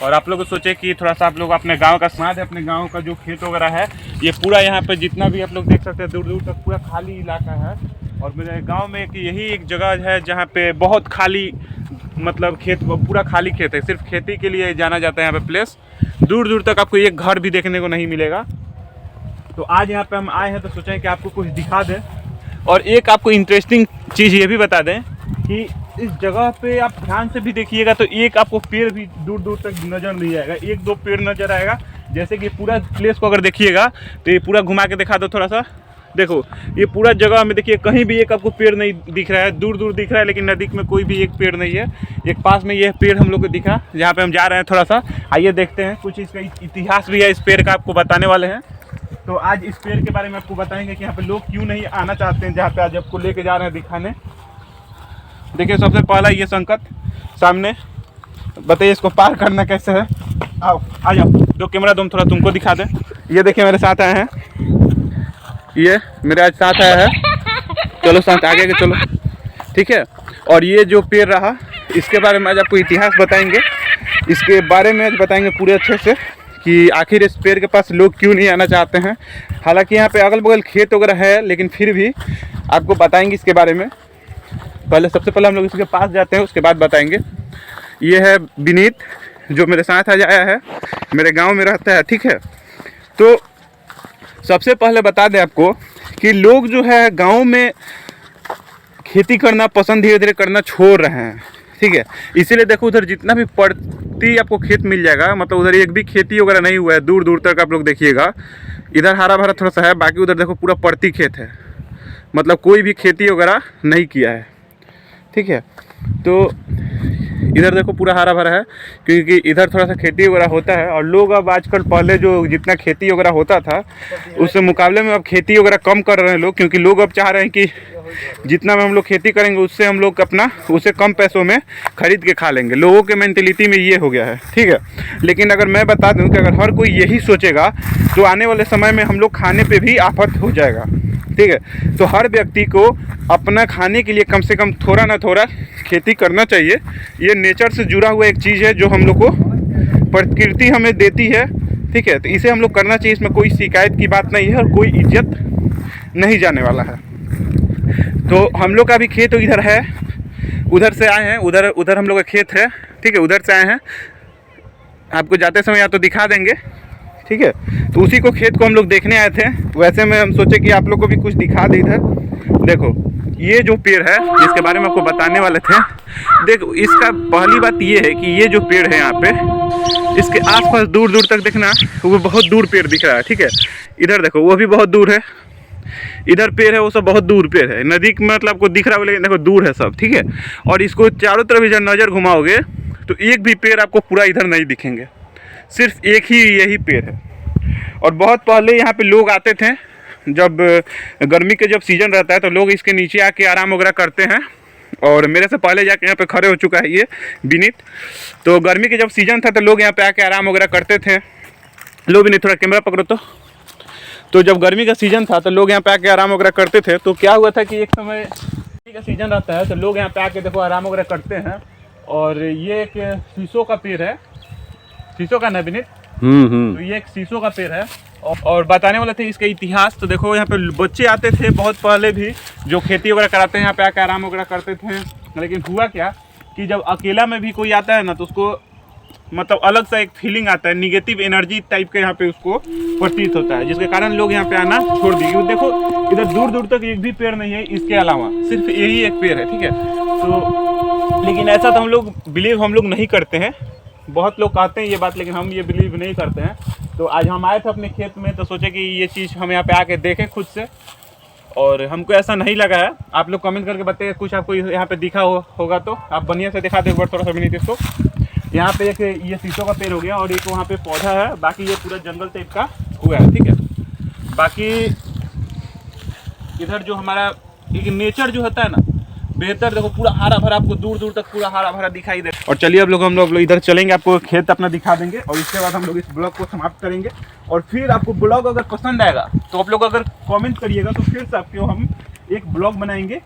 और आप लोग सोचे कि थोड़ा सा आप लोग अपने गांव का समाज है, अपने गांव का जो खेत वगैरह है, ये पूरा यहाँ पे जितना भी आप लोग देख सकते हैं दूर दूर तक पूरा खाली इलाका है। और मेरे गांव में यही एक जगह है जहाँ पे बहुत खाली, मतलब खेत, पूरा खाली खेत है, सिर्फ खेती के लिए जाना जाता है यहाँ पे प्लेस। दूर दूर तक आपको एक घर भी देखने को नहीं मिलेगा। तो आज यहाँ पे हम आए हैं तो सोचें कि आपको कुछ दिखा दें। और एक आपको इंटरेस्टिंग चीज़ ये भी बता दें कि इस जगह पे आप ध्यान से भी देखिएगा तो एक आपको पेड़ भी दूर दूर तक नज़र नहीं आएगा, एक दो पेड़ नज़र आएगा। जैसे कि पूरा प्लेस को अगर देखिएगा तो ये पूरा घुमा के दिखा दो थोड़ा सा। देखो ये पूरा जगह में देखिए कहीं भी एक आपको पेड़ नहीं दिख रहा है, दूर दूर दिख रहा है लेकिन नज़दीक में कोई भी एक पेड़ नहीं है। एक पास में ये पेड़ हम लोग को दिखा जहाँ पे हम जा रहे हैं, थोड़ा सा आइए देखते हैं। कुछ इसका इतिहास भी है इस पेड़ का, आपको बताने वाले हैं। तो आज इस पेड़ के बारे में आपको बताएंगे कि यहाँ पे लोग क्यों नहीं आना चाहते हैं, जहाँ पे आज आपको लेके जा रहे हैं दिखाने। देखिए सबसे पहला ये संकट सामने, बताइए इसको पार करना कैसे है। आओ आ जाओ, दो कैमरा दो थोड़ा तुमको दिखा दें। ये देखिए मेरे साथ आए हैं, ये मेरे आज साथ आया है। चलो साथ आगे के चलो, ठीक है। और ये जो पेड़ रहा इसके बारे में आज आपको इतिहास बताएंगे, इसके बारे में आज बताएंगे पूरे अच्छे से कि आखिर इस पेड़ के पास लोग क्यों नहीं आना चाहते हैं। हालांकि यहाँ पे अगल बगल खेत वगैरह है लेकिन फिर भी आपको बताएंगे इसके बारे में। पहले सबसे पहले हम लोग इसके पास जाते हैं, उसके बाद बताएंगे। ये है विनीत जो मेरे साथ आज आया है, मेरे गांव में रहता है, ठीक है। तो सबसे पहले बता दें आपको कि लोग जो है गांव में खेती करना पसंद धीरे धीरे करना छोड़ रहे हैं, ठीक है। इसीलिए देखो उधर जितना भी पड़ती आपको खेत मिल जाएगा, मतलब उधर एक भी खेती वगैरह नहीं हुआ है दूर दूर तक। आप लोग देखिएगा इधर हरा भरा थोड़ा सा है, बाकी उधर देखो पूरा पड़ती खेत है, मतलब कोई भी खेती वगैरह नहीं किया है, ठीक है। तो इधर देखो पूरा हरा भरा है क्योंकि इधर थोड़ा सा खेती वगैरह होता है। और लोग अब आजकल पहले जो जितना खेती वगैरह होता था उससे मुकाबले में अब खेती वगैरह कम कर रहे हैं लोग, क्योंकि लोग अब चाह रहे हैं कि जितना में हम लोग खेती करेंगे उससे हम लोग अपना उसे कम पैसों में खरीद के खा लेंगे। लोगों के मेंटेलिटी में ये हो गया है, ठीक है। लेकिन अगर मैं बता दूं कि अगर हर कोई यही सोचेगा तो आने वाले समय में हम लोग खाने पे भी आफत हो जाएगा, ठीक है। तो हर व्यक्ति को अपना खाने के लिए कम से कम थोड़ा ना थोड़ा खेती करना चाहिए। ये नेचर से जुड़ा हुआ एक चीज़ है जो हम लोग को प्रकृति हमें देती है, ठीक है। तो इसे हम लोग करना चाहिए, इसमें कोई शिकायत की बात नहीं है और कोई इज्जत नहीं जाने वाला है। तो हम लोग का भी खेत इधर है, उधर से आए हैं, उधर हम लोग का खेत है, ठीक है। उधर से आए हैं, आपको जाते समय या तो दिखा देंगे, ठीक है। तो उसी को खेत को हम लोग देखने आए थे। वैसे में हम सोचे कि आप लोग को भी कुछ दिखा दे। इधर देखो ये जो पेड़ है जिसके बारे में आपको बताने वाले थे, देखो इसका पहली बात ये है कि ये जो पेड़ है यहाँ पे, इसके आसपास दूर दूर तक देखना वो बहुत दूर पेड़ दिख रहा है, ठीक है। इधर देखो वो भी बहुत दूर है, इधर पेड़ है वो सब बहुत दूर पेड़ है, नदी में मतलब आपको दिख रहा है लेकिन देखो दूर है सब, ठीक है। और इसको चारों तरफ जब नज़र घुमाओगे तो एक भी पेड़ आपको पूरा इधर नहीं दिखेंगे, सिर्फ एक ही यही पेड़ है। और बहुत पहले यहाँ पे लोग आते थे, जब गर्मी के जब सीज़न रहता है तो लोग इसके नीचे आके आराम वगैरह करते हैं। और मेरे से पहले जाके यहाँ पे खड़े हो चुका है ये विनीत। तो गर्मी के जब सीज़न था तो लोग यहाँ पे आके आराम वगैरह करते थे। लो विनीत थोड़ा कैमरा पकड़ो तो जब गर्मी का सीज़न था तो लोग यहाँ पे आके आराम वगैरह करते थे। तो क्या हुआ था कि एक समय गर्मी का सीज़न रहता है तो लोग यहाँ पे आके देखो आराम वगैरह करते हैं। और ये एक शीशों का पेड़ है, शीशों का ना विनीत? तो ये एक शीशों का पेड़ है। और बताने वाले थे इसका इतिहास। तो देखो यहाँ पे बच्चे आते थे बहुत पहले भी जो खेती वगैरह कराते हैं, यहाँ पे आकर आराम वगैरह करते थे। लेकिन हुआ क्या कि जब अकेला में भी कोई आता है ना तो उसको मतलब अलग सा एक फीलिंग आता है, निगेटिव एनर्जी टाइप का यहाँ पे उसको प्रतीत होता है, जिसके कारण लोग यहाँ पे आना छोड़ दिए। देखो इधर दूर दूर तक एक भी पेड़ नहीं है, इसके अलावा सिर्फ यही एक पेड़ है, ठीक है। तो लेकिन ऐसा तो हम लोग बिलीव नहीं करते हैं। बहुत लोग कहते हैं ये बात लेकिन हम ये बिलीव नहीं करते हैं। तो आज हम आए थे अपने खेत में तो सोचे कि ये चीज़ हम यहाँ पे आके देखें खुद से, और हमको ऐसा नहीं लगा है। आप लोग कमेंट करके बताइए कुछ आपको यहाँ पे दिखा होगा तो आप बढ़िया से दिखा दो एक बार थोड़ा सा विनीत इसको। यहाँ पे एक ये शीशों का पेड़ हो गया और एक वहाँ पे पौधा है, बाकी ये पूरा जंगल टाइप का हुआ है, ठीक है। बाकी इधर जो हमारा एक नेचर जो होता है ना बेहतर, देखो पूरा हरा भरा, आपको दूर दूर तक पूरा हरा भरा दिखाई दे। और चलिए अब हम लोग इधर चलेंगे, आपको खेत अपना दिखा देंगे और इसके बाद हम लोग इस ब्लॉग को समाप्त करेंगे। और फिर आपको ब्लॉग अगर पसंद आएगा तो आप लोग अगर कमेंट करिएगा तो फिर से आपको हम एक ब्लॉग बनाएंगे।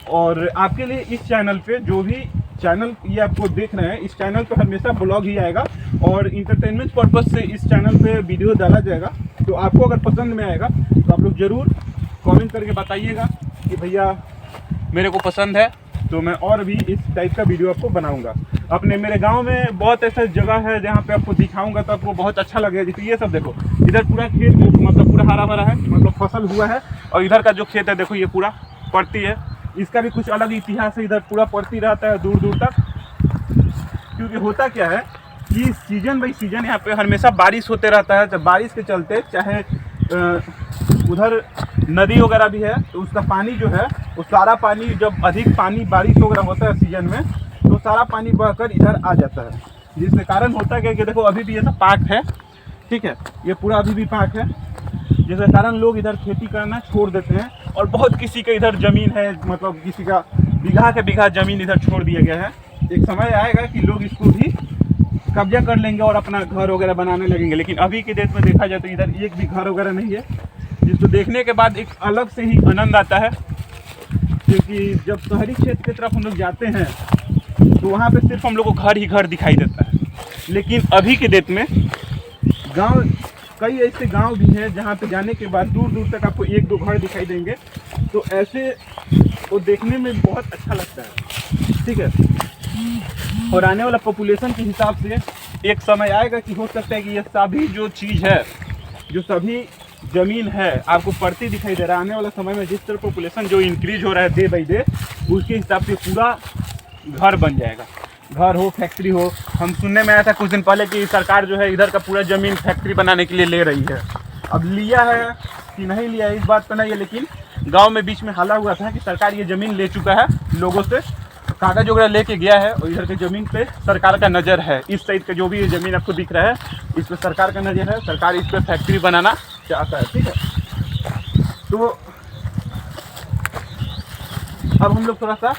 और आपके लिए इस चैनल पे जो भी चैनल ये आपको देख रहे हैं, इस चैनल पर हमेशा ब्लॉग ही आएगा और इंटरटेनमेंट पर्पज़ से इस चैनल पे वीडियो डाला जाएगा। तो आपको अगर पसंद में आएगा तो आप लोग ज़रूर कमेंट करके बताइएगा कि भैया मेरे को पसंद है, तो मैं और भी इस टाइप का वीडियो आपको बनाऊंगा। अपने मेरे गांव में बहुत ऐसा जगह है जहां पे आपको दिखाऊंगा तो आपको बहुत अच्छा लगेगा। जैसे ये सब देखो, इधर पूरा खेत मतलब पूरा हरा भरा है, मतलब फसल हुआ है, और इधर का जो खेत है देखो ये पूरा पड़ती है, इसका भी कुछ अलग इतिहास है। इधर पूरा पड़ती रहता है दूर दूर तक, क्योंकि होता क्या है कि सीजन बाई सीजन यहाँ पे हमेशा बारिश होते रहता है। जब बारिश के चलते चाहे उधर नदी वगैरह भी है तो उसका पानी जो है वो सारा पानी, जब अधिक पानी बारिश वगैरह होता है सीजन में तो सारा पानी बहकर इधर आ जाता है, जिसके कारण होता है कि देखो अभी भी ये सब पाक है, ठीक है, ये पूरा अभी भी पाक है, जिसके कारण लोग इधर खेती करना छोड़ देते हैं। और बहुत किसी का इधर ज़मीन है, मतलब किसी का बीघा के बीघा ज़मीन इधर छोड़ दिया गया है। एक समय आएगा कि लोग इसको भी कब्जा कर लेंगे और अपना घर वगैरह बनाने लगेंगे, लेकिन अभी के डेट में देखा जाए तो इधर एक भी घर वगैरह नहीं है, जिसको देखने के बाद एक अलग से ही आनंद आता है। क्योंकि जब शहरी क्षेत्र की तरफ हम लोग जाते हैं तो वहाँ पे सिर्फ हम लोग को घर ही घर दिखाई देता है, लेकिन अभी के डेट में गांव, कई ऐसे गांव भी हैं जहाँ पे जाने के बाद दूर दूर तक आपको एक दो घर दिखाई देंगे, तो ऐसे वो देखने में बहुत अच्छा लगता है, ठीक है। और आने वाला पॉपुलेशन के हिसाब से एक समय आएगा कि हो सकता है कि ये सभी जो चीज़ है, जो सभी ज़मीन है आपको पड़ती दिखाई दे रहा है। आने वाला समय में जिस तरह पॉपुलेशन जो इंक्रीज हो रहा है डे बाई डे, उसके हिसाब से पूरा घर बन जाएगा, घर हो, फैक्ट्री हो। हम सुनने में आया था कुछ दिन पहले कि सरकार जो है इधर का पूरा ज़मीन फैक्ट्री बनाने के लिए ले रही है। अब लिया है कि नहीं लिया है इस बात पर नहीं है, लेकिन गांव में बीच में हल्ला हुआ था कि सरकार ये ज़मीन ले चुका है, लोगों से कागज वगैरह लेके गया है, और इधर के ज़मीन पे सरकार का नज़र है। इस साइड का जो भी ज़मीन आपको दिख रहा है इस पर सरकार का नज़र है, सरकार इस पर फैक्ट्री बनाना चाहता है, ठीक है। तो अब हम लोग थोड़ा सा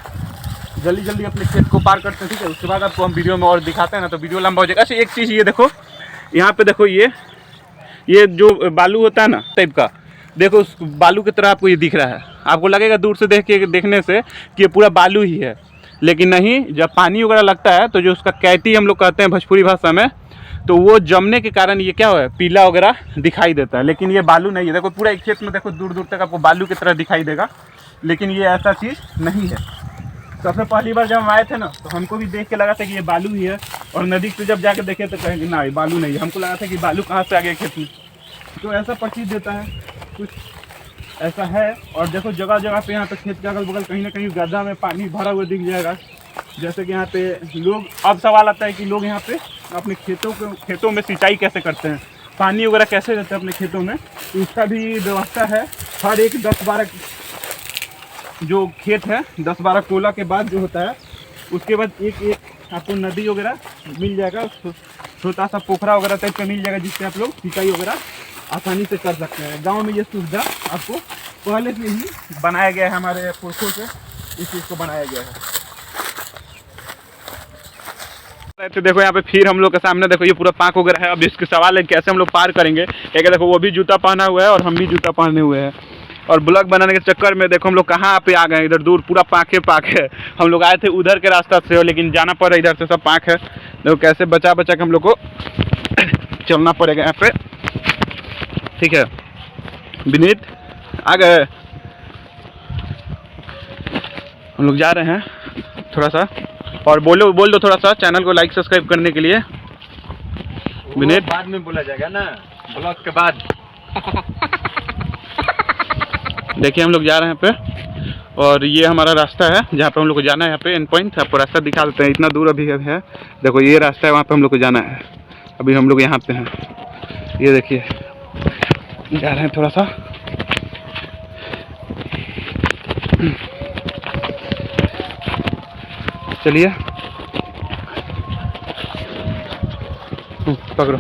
जल्दी जल्दी अपने खेत को पार करते हैं, ठीक है। उसके बाद आपको हम वीडियो में और दिखाते हैं ना, तो वीडियो लंबा हो जाएगा। अच्छा एक चीज़ ये देखो, यहाँ पे देखो ये जो बालू होता है ना टाइप का, देखो उस बालू की तरह आपको ये दिख रहा है। आपको लगेगा दूर से देखने से कि ये पूरा बालू ही है, लेकिन नहीं, जब पानी वगैरह लगता है तो जो उसका कैटी हम लोग कहते हैं भोजपुरी भाषा में, तो वो जमने के कारण ये क्या है, पीला वगैरह दिखाई देता है, लेकिन ये बालू नहीं है। देखो पूरा एक खेत में देखो दूर दूर तक आपको बालू की तरह दिखाई देगा, लेकिन ये ऐसा चीज़ नहीं है। सबसे पहली बार जब हम आए थे ना तो हमको भी देख के लगा था कि ये बालू ही है, और नदी से जब जाके देखे तो कहेंगे ना ये बालू नहीं है। हमको लगा था कि बालू कहाँ से आ गया खेत में, तो ऐसा प्रतीत देता है, कुछ ऐसा है। और देखो जगह जगह पे यहाँ पे खेत के अगल बगल कहीं ना कहीं गड्ढा में पानी भरा हुआ दिख जाएगा। जैसे कि यहाँ पे लोग, अब सवाल आता है कि लोग यहाँ पे अपने खेतों में सिंचाई कैसे करते हैं, पानी वगैरह कैसे रहता है अपने खेतों में, तो उसका भी व्यवस्था है। हर एक 10-12 जो खेत है, 10-12 कोला के बाद जो होता है उसके बाद एक आपको नदी वगैरह मिल जाएगा, छोटा सा पोखरा वगैरह टाइप का मिल जाएगा, जिससे आप लोग सिंचाई वगैरह आसानी से कर सकते हैं। गांव में ये सुविधा आपको पहले से ही बनाया गया है, हमारे पुरखों से इस चीज़ को बनाया गया है। तो देखो यहाँ पे फिर हम लोग के सामने देखो ये पूरा पाक वगैरह है। अब इसके सवाल है कैसे हम लोग पार करेंगे, क्या देखो वो भी जूता पहना हुआ है और हम भी जूता पहने हुए हैं, और ब्लॉग बनाने के चक्कर में देखो हम लोग कहाँ पे आ गए, इधर दूर पूरा पाक है। हम लोग आए थे उधर के रास्ता से, लेकिन जाना पड़ा इधर से, सब पाक है। देखो कैसे बचा के हम लोग को चलना पड़ेगा यहाँ पे, ठीक है। विनीत आ गए, हम लोग जा रहे हैं थोड़ा सा, और बोल दो थोड़ा सा चैनल को लाइक सब्सक्राइब करने के लिए। विनीत बाद में बोला जाएगा ना, ब्लॉग के बाद। देखिए हम लोग जा रहे हैं पे, और ये हमारा रास्ता है जहाँ पे हम लोग को जाना है। यहाँ पे एंड पॉइंट आपको रास्ता दिखा देते हैं, इतना दूर अभी है। देखो ये रास्ता है, वहाँ पे हम लोग को जाना है। अभी हम लोग यहाँ पे हैं, ये देखिए जा रहे हैं थोड़ा सा। चलिए पकड़ो।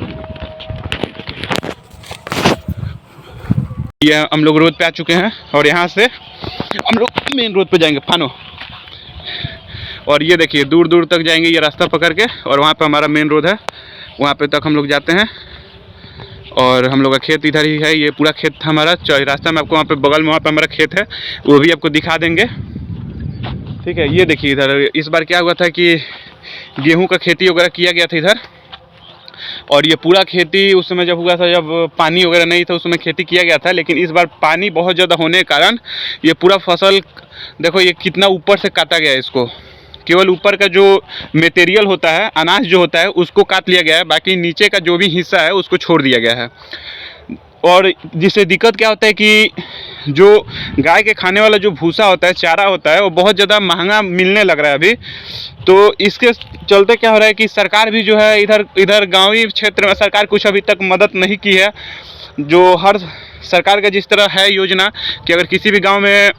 ये हम लोग रोड पे आ चुके हैं, और यहाँ से हम लोग मेन रोड पे जाएंगे फानो, और ये देखिए दूर दूर तक जाएंगे ये रास्ता पकड़ के, और वहाँ पे हमारा मेन रोड है, वहाँ पे तक हम लोग जाते हैं। और हम लोग का खेत इधर ही है, ये पूरा खेत हमारा रास्ता में आपको वहाँ पे बगल में वहाँ पे हमारा खेत है, वो भी आपको दिखा देंगे। ठीक है, ये देखिए इधर इस बार क्या हुआ था कि गेहूं का खेती वगैरह किया गया था इधर, और ये पूरा खेती उस समय जब हुआ था, जब पानी वगैरह नहीं था उस समय खेती किया गया था। लेकिन इस बार पानी बहुत ज़्यादा होने के कारण ये पूरा फसल देखो ये कितना ऊपर से काटा गया है। इसको केवल ऊपर का जो मटेरियल होता है, अनाज जो होता है, उसको काट लिया गया है, बाकी नीचे का जो भी हिस्सा है उसको छोड़ दिया गया है। और जिससे दिक्कत क्या होता है कि जो गाय के खाने वाला जो भूसा होता है, चारा होता है, वो बहुत ज़्यादा महंगा मिलने लग रहा है अभी। तो इसके चलते क्या हो रहा है कि सरकार भी जो है इधर गांवी क्षेत्र में सरकार कुछ अभी तक मदद नहीं की है। जो हर सरकार का जिस तरह है योजना कि अगर किसी भी गांव में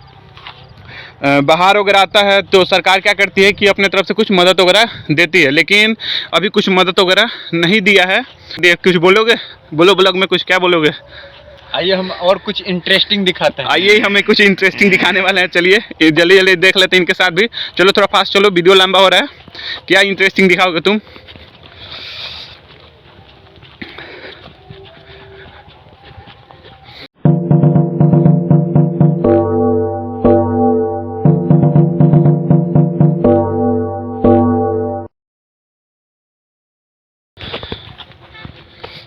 बाहर वगैरह आता है तो सरकार क्या करती है कि अपने तरफ से कुछ मदद वगैरह देती है, लेकिन अभी कुछ मदद वगैरह नहीं दिया है। कुछ बोलोगे? बोलो, ब्लॉग में कुछ क्या बोलोगे? आइए हम और कुछ इंटरेस्टिंग दिखाते हैं। आइए हमें कुछ इंटरेस्टिंग दिखाने वाले हैं। चलिए जल्दी जल्दी देख लेते हैं इनके साथ भी। चलो थोड़ा फास्ट चलो, वीडियो लंबा हो रहा है। क्या इंटरेस्टिंग दिखाओगे तुम?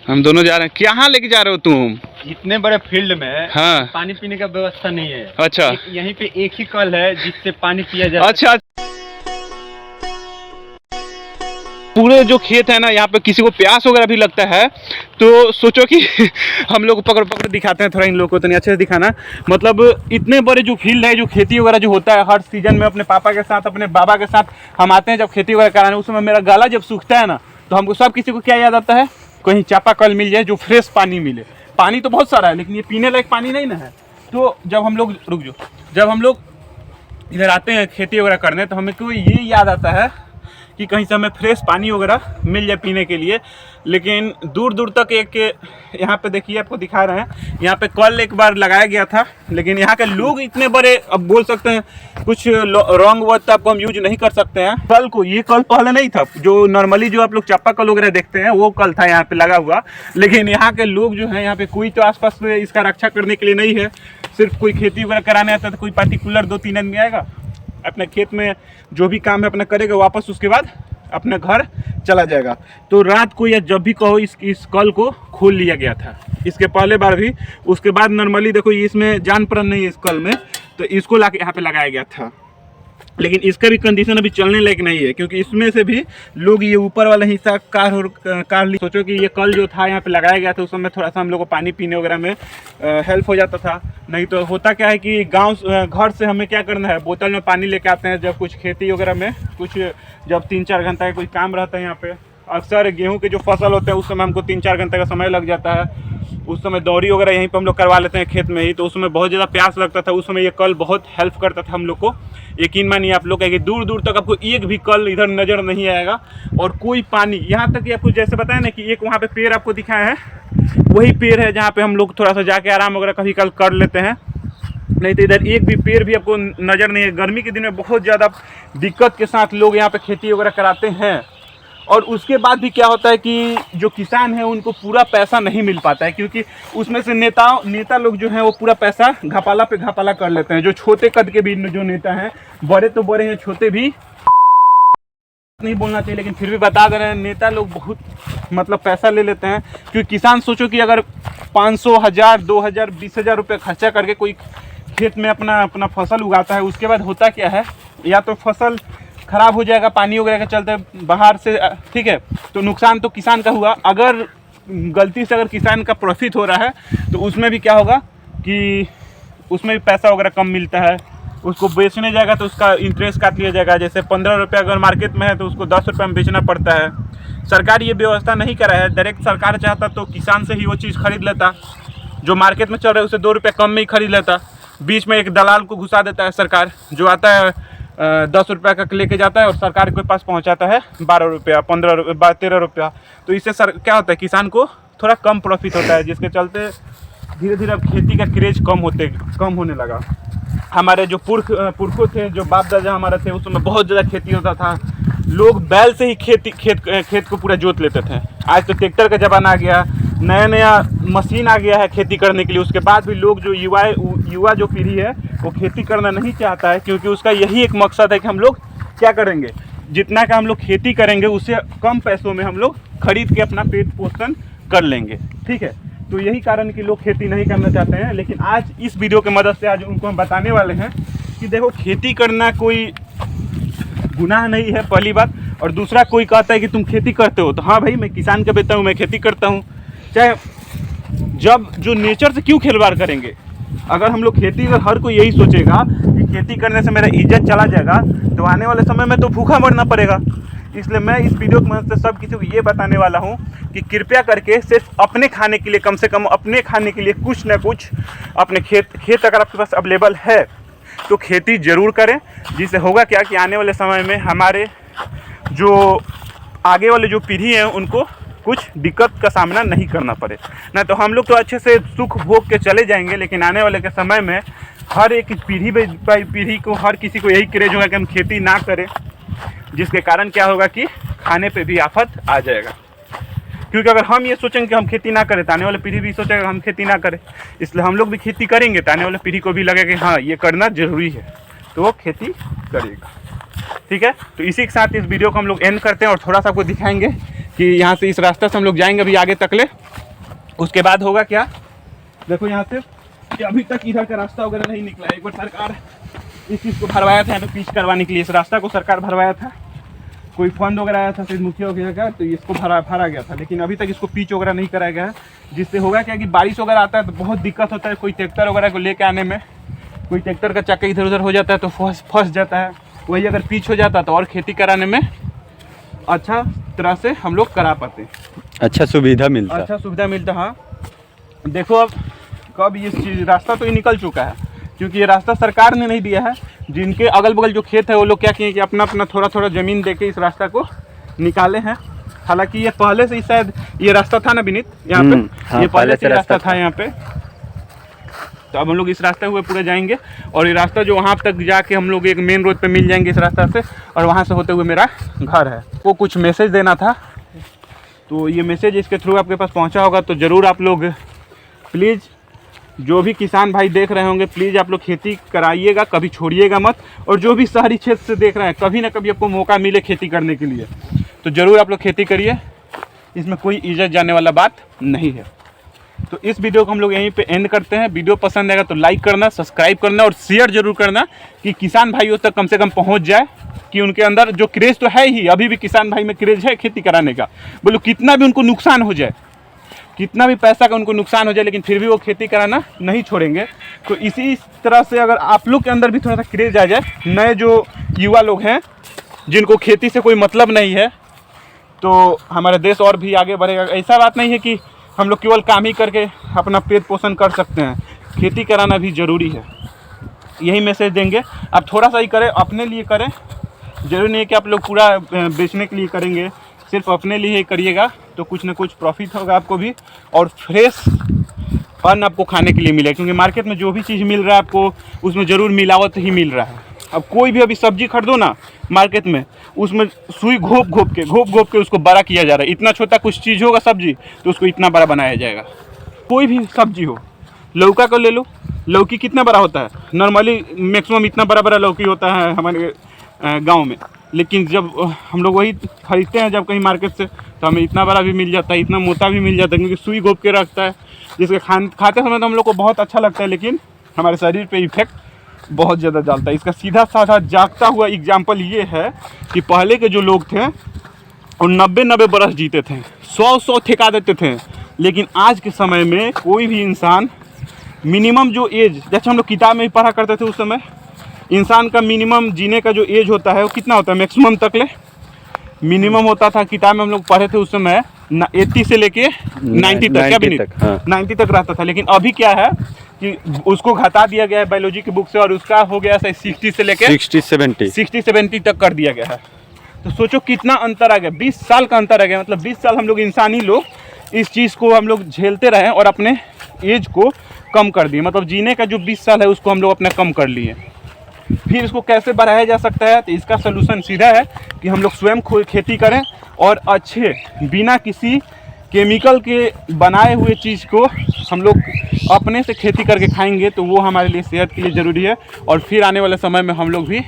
हम दोनों जा रहे हैं। कहाँ लेके जा रहे हो तुम? इतने बड़े फील्ड में हाँ। पानी पीने का व्यवस्था नहीं है। अच्छा। यहीं पे एक ही कल है जिससे पानी पिया जाता है। अच्छा, पूरे जो खेत है ना, यहाँ पे किसी को प्यास वगैरह भी लगता है तो सोचो कि हम लोग पकड़ पकड़ दिखाते हैं। थोड़ा इन लोगों को तो नहीं अच्छे से दिखाना। मतलब इतने बड़े जो फील्ड है, जो खेती वगैरह जो होता है हर सीजन में, अपने पापा के साथ, अपने बाबा के साथ हम आते हैं जब खेती वगैरह कराने। उस समय मेरा गला जब सूखता है ना, तो हमको सब किसी को क्या याद आता है? कहीं चापाकल मिल जाए जो फ्रेश पानी मिले। पानी तो बहुत सारा है लेकिन ये पीने लायक पानी नहीं ना है। तो जब हम लोग जब हम लोग इधर आते हैं खेती वगैरह करने, तो हमें को ये याद आता है कि कहीं से हमें फ्रेश पानी वगैरह मिल जाए पीने के लिए। लेकिन दूर दूर तक एक यहाँ पे देखिए, आपको दिखा रहे हैं, यहाँ पे कल एक बार लगाया गया था। लेकिन यहाँ के लोग इतने बड़े, अब बोल सकते हैं कुछ रॉन्ग वर्ड आपको हम यूज नहीं कर सकते हैं। कल को, ये कल पहले नहीं था। जो नॉर्मली जो आप लोग चापाकल वगैरह देखते हैं वो कल था यहाँ पे लगा हुआ। लेकिन यहाँ के लोग जो हैं, यहाँ पे कोई तो आसपास में इसका रक्षा करने के लिए नहीं है। सिर्फ कोई खेती वगैरह कराने आता है तो कोई पार्टिकुलर 2-3 आदमी आएगा, अपने खेत में जो भी काम है अपना करेगा, वापस उसके बाद अपने घर चला जाएगा। तो रात को या जब भी कहो इस कल को खोल लिया गया था। इसके पहले बार भी, उसके बाद नॉर्मली देखो इसमें जान प्राण नहीं है इस कल में, तो इसको लाके यहाँ पे लगाया गया था। लेकिन इसका भी कंडीशन अभी चलने लायक नहीं है, क्योंकि इसमें से भी लोग ये ऊपर वाला हिस्सा कार ली। सोचो कि ये कल जो था यहाँ पे लगाया गया था, उस समय थोड़ा सा हम लोग को पानी पीने वगैरह में हेल्प हो जाता था। नहीं तो होता क्या है कि घर से हमें क्या करना है, बोतल में पानी लेके आते हैं। जब कुछ खेती वगैरह में कुछ जब 3-4 घंटा का कोई काम रहता है यहाँ पे, अक्सर गेहूँ के जो फसल होते हैं उस समय हमको 3-4 घंटे का समय लग जाता है। उस समय दौरी वगैरह यहीं पे हम लोग करवा लेते हैं खेत में ही, तो उस समय बहुत ज़्यादा प्यास लगता था। उस समय ये कल बहुत हेल्प करता था हम लोग को। यकीन मानिए आप लोग कि दूर दूर तक आपको एक भी कल इधर नज़र नहीं आएगा और कोई पानी, यहाँ तक कि आपको जैसे बताया ना कि एक वहाँ पे पेड़ आपको दिखाया है, वही पेड़ है जहाँ पे हम लोग थोड़ा सा जाके आराम वगैरह कभी कल कर लेते हैं। नहीं तो इधर एक भी पेड़ भी आपको नज़र नहीं है। गर्मी के दिन में बहुत ज़्यादा दिक्कत के साथ लोग यहाँ पे खेती वगैरह कराते हैं। और उसके बाद भी क्या होता है कि जो किसान है उनको पूरा पैसा नहीं मिल पाता है, क्योंकि उसमें से नेता लोग जो हैं वो पूरा पैसा घपाला पे घपाला कर लेते हैं। जो छोटे कद के भी जो नेता हैं, बड़े तो बड़े हैं, छोटे भी नहीं बोलना चाहिए लेकिन फिर भी बता दे रहे हैं, नेता लोग बहुत मतलब पैसा ले लेते हैं। क्योंकि किसान सोचो कि अगर 500, 1000, 2000, 20,000 रुपये खर्चा करके कोई खेत में अपना फसल उगाता है, उसके बाद होता क्या है, या तो फसल खराब हो जाएगा पानी वगैरह के चलते बाहर से, ठीक है, तो नुकसान तो किसान का हुआ। अगर गलती से अगर किसान का प्रॉफिट हो रहा है तो उसमें भी क्या होगा कि उसमें भी पैसा वगैरह कम मिलता है। उसको बेचने जाएगा तो उसका इंटरेस्ट काट लिया जाएगा। जैसे 15 रुपये अगर मार्केट में है तो उसको 10 रुपये में बेचना पड़ता है। सरकार ये व्यवस्था नहीं करा है। डायरेक्ट सरकार चाहता तो किसान से ही वो चीज़ खरीद लेता, जो मार्केट में चल रहा है उसे 2 रुपये कम में ही खरीद लेता। बीच में एक दलाल को घुसा देता है सरकार, जो आता है 10 रुपये का लेके जाता है और सरकार के पास पहुंचाता है 12 रुपया, 15 रुपया, 13 रुपया। तो इससे क्या होता है, किसान को थोड़ा कम प्रॉफिट होता है, जिसके चलते धीरे धीरे अब खेती का क्रेज कम होने लगा। हमारे जो पुरखों थे, जो बाप दादा हमारे थे, उस समय बहुत ज़्यादा खेती होता था। लोग बैल से ही खेत को पूरा जोत लेते थे। आज तो ट्रैक्टर का ज़माना आ गया, नया मशीन आ गया है खेती करने के लिए। उसके बाद भी लोग जो युवा जो पीढ़ी है वो खेती करना नहीं चाहता है, क्योंकि उसका यही एक मकसद है कि हम लोग क्या करेंगे, जितना का हम लोग खेती करेंगे उससे कम पैसों में हम लोग खरीद के अपना पेट पोषण कर लेंगे। ठीक है, तो यही कारण कि लोग खेती नहीं करना चाहते हैं। लेकिन आज इस वीडियो की मदद से आज उनको हम बताने वाले हैं कि देखो, खेती करना कोई गुनाह नहीं है, पहली बात। और दूसरा, कोई कहता है कि तुम खेती करते हो, तो हाँ भाई, मैं किसान का बेटा हूँ, मैं खेती करता हूँ। चाहे जब जो नेचर से क्यों खिलवाड़ करेंगे, अगर हम लोग खेती में, हर कोई यही सोचेगा कि खेती करने से मेरा इज्जत चला जाएगा, तो आने वाले समय में तो भूखा मरना पड़ेगा। इसलिए मैं इस वीडियो की मदद से सब किसी को ये बताने वाला हूँ कि कृपया करके सिर्फ अपने खाने के लिए, कम से कम अपने खाने के लिए कुछ ना कुछ अपने खेत अगर आपके पास अवेलेबल है तो खेती ज़रूर करें। जिससे होगा क्या कि आने वाले समय में हमारे जो आगे वाले जो पीढ़ी है उनको कुछ दिक्कत का सामना नहीं करना पड़े। ना तो हम लोग तो अच्छे से सुख भोग के चले जाएंगे, लेकिन आने वाले के समय में हर एक पीढ़ी को, हर किसी को यही क्रेज होगा कि हम खेती ना करें, जिसके कारण क्या होगा कि खाने पे भी आफत आ जाएगा। क्योंकि अगर हम ये सोचेंगे कि हम खेती ना करें तो आने वाली पीढ़ी भी सोचेगा हम खेती ना करें। इसलिए हम लोग भी खेती करेंगे तो आने वाली पीढ़ी को भी लगेगा कि हाँ, ये करना ज़रूरी है, तो वो खेती करेगा। ठीक है, तो इसी के साथ इस वीडियो को हम लोग एंड करते हैं और थोड़ा सा आपको दिखाएंगे कि यहाँ से इस रास्ते से हम लोग जाएंगे अभी आगे तक ले। उसके बाद होगा क्या, देखो यहाँ से कि अभी तक इधर का रास्ता वगैरह नहीं निकला है। एक बार सरकार इस चीज़ को भरवाया था, यहाँ पे पिच करवाने के लिए इस रास्ता को सरकार भरवाया था, कोई फंड वगैरह आया था सिर्फ मुखिया वगैरह का, तो इसको भरा गया था। लेकिन अभी तक इसको पिच वगैरह नहीं कराया गया है, जिससे होगा क्या कि बारिश वगैरह आता है तो बहुत दिक्कत होता है। कोई ट्रैक्टर वगैरह को लेके आने में, कोई ट्रैक्टर का चक्का इधर उधर हो जाता है तो फंस जाता है। वही अगर पिच हो जाता तो और खेती कराने में अच्छा तरह से हम लोग करा पाते, अच्छा सुविधा मिलता। हाँ, देखो अब कब ये रास्ता तो ये निकल चुका है, क्योंकि ये रास्ता सरकार ने नहीं दिया है। जिनके अगल बगल जो खेत है वो लोग क्या किए कि अपना अपना थोड़ा थोड़ा ज़मीन देके इस रास्ता को निकाले हैं। हालांकि ये पहले से ही शायद ये रास्ता था ना विनीत, यहाँ पे हाँ, ये पहले से रास्ता था यहाँ पे। तो अब हम लोग इस रास्ते हुए पूरे जाएंगे और ये रास्ता जो वहाँ तक जाके हम लोग एक मेन रोड पे मिल जाएंगे इस रास्ता से, और वहाँ से होते हुए मेरा घर है। वो कुछ मैसेज देना था, तो ये मैसेज इसके थ्रू आपके पास पहुँचा होगा। तो ज़रूर आप लोग प्लीज़, जो भी किसान भाई देख रहे होंगे, प्लीज़ आप लोग खेती कराइएगा, कभी छोड़िएगा मत। और जो भी शहरी क्षेत्र से देख रहे हैं, कभी ना कभी आपको मौका मिले खेती करने के लिए, तो ज़रूर आप लोग खेती करिए। इसमें कोई इज्जत जाने वाला बात नहीं है। तो इस वीडियो को हम लोग यहीं पे एंड करते हैं। वीडियो पसंद आएगा तो लाइक करना, सब्सक्राइब करना और शेयर जरूर करना, कि किसान भाइयों तक कम से कम पहुंच जाए, कि उनके अंदर जो क्रेज तो है ही, अभी भी किसान भाई में क्रेज है खेती कराने का। बोलो कितना भी उनको नुकसान हो जाए, कितना भी पैसा का उनको नुकसान हो जाए, लेकिन फिर भी वो खेती कराना नहीं छोड़ेंगे। तो इसी तरह से अगर आप लोग के अंदर भी थोड़ा सा क्रेज आ जाए, नए जो युवा लोग हैं जिनको खेती से कोई मतलब नहीं है, तो हमारा देश और भी आगे बढ़ेगा। ऐसा बात नहीं है कि हम लोग केवल काम ही करके अपना पेट पोषण कर सकते हैं, खेती कराना भी ज़रूरी है। यही मैसेज देंगे। आप थोड़ा सा ही करें, अपने लिए करें। ज़रूरी नहीं है कि आप लोग पूरा बेचने के लिए करेंगे, सिर्फ अपने लिए ही करिएगा तो कुछ ना कुछ प्रॉफिट होगा आपको भी, और फ्रेश अन्न आपको खाने के लिए मिलेगा। क्योंकि मार्केट में जो भी चीज़ मिल रहा है आपको, उसमें ज़रूर मिलावट ही मिल रहा है। अब कोई भी अभी सब्जी खरीदो ना मार्केट में, उसमें सुई घोप घोप के उसको बड़ा किया जा रहा है। इतना छोटा कुछ चीज़ होगा सब्जी, तो उसको इतना बड़ा बनाया जाएगा। कोई भी सब्जी हो, लौका को ले लो, लौकी कितना बड़ा होता है, नॉर्मली मैक्सिमम इतना बड़ा लौकी होता है हमारे गांव में। लेकिन जब हम लोग वही खरीदते हैं जब कहीं मार्केट से, तो हमें इतना बड़ा भी मिल जाता है, इतना मोटा भी मिल जाता है, क्योंकि सुई घोप के रखता है। जिसके खाते समय तो हम लोग को बहुत अच्छा लगता है, लेकिन हमारे शरीर पे इफेक्ट बहुत ज़्यादा डालता है। इसका सीधा साधा जागता हुआ एग्जाम्पल ये है कि पहले के जो लोग थे और 90 बरस जीते थे, 100 ठेका देते थे। लेकिन आज के समय में कोई भी इंसान मिनिमम जो एज, जैसे हम लोग किताब में ही पढ़ा करते थे उस समय, इंसान का मिनिमम जीने का जो एज होता है वो कितना होता है, मैक्सिमम तक ले मिनिमम होता था। किताब में हम लोग पढ़े थे उस समय 80 से लेके 90 तक, क्या भी 90 तक रहता था। लेकिन अभी क्या है कि उसको घटा दिया गया है बायोलॉजी की बुक से, और उसका हो गया 60 से लेके 60-70 तक कर दिया गया है। तो सोचो कितना अंतर आ गया, 20 साल का अंतर आ गया। मतलब 20 साल हम लोग इंसानी लोग इस चीज़ को हम लोग झेलते रहे और अपने एज को कम कर दिए। मतलब जीने का जो 20 साल है उसको हम लोग अपना कम कर लिए। फिर इसको कैसे बढ़ाया जा सकता है, तो इसका सलूशन सीधा है कि हम लोग स्वयं खेती करें और अच्छे बिना किसी केमिकल के बनाए हुए चीज़ को हम लोग अपने से खेती करके खाएंगे तो वो हमारे लिए सेहत के लिए ज़रूरी है, और फिर आने वाले समय में हम लोग भी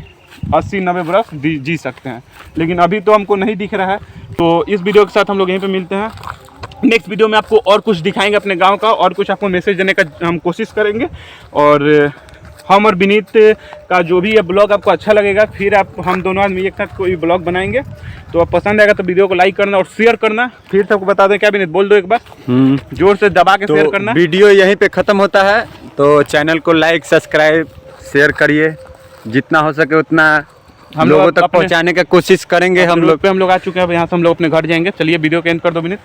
80-90 बरस जी सकते हैं। लेकिन अभी तो हमको नहीं दिख रहा है। तो इस वीडियो के साथ हम लोग यहीं पे मिलते हैं। नेक्स्ट वीडियो में आपको और कुछ दिखाएंगे अपने गांव का, और कुछ आपको मैसेज देने का हम कोशिश करेंगे। और हम और विनीत का जो भी ये ब्लॉग आपको अच्छा लगेगा, फिर हम दोनों आदमी एक साथ कोई ब्लॉग बनाएंगे। तो आप पसंद आएगा तो वीडियो को लाइक करना और शेयर करना। फिर सबको बता दें, क्या विनीत बोल दो एक बार, जोर से दबा के शेयर करना। वीडियो यहीं पे ख़त्म होता है, तो चैनल को लाइक सब्सक्राइब शेयर करिए, जितना हो सके उतना हम लोगों तक पहुंचाने की कोशिश करेंगे। हम लोग आ चुके हैं। अब यहाँ से हम लोग अपने घर जाएंगे। चलिए वीडियो को एंड कर दो विनीत।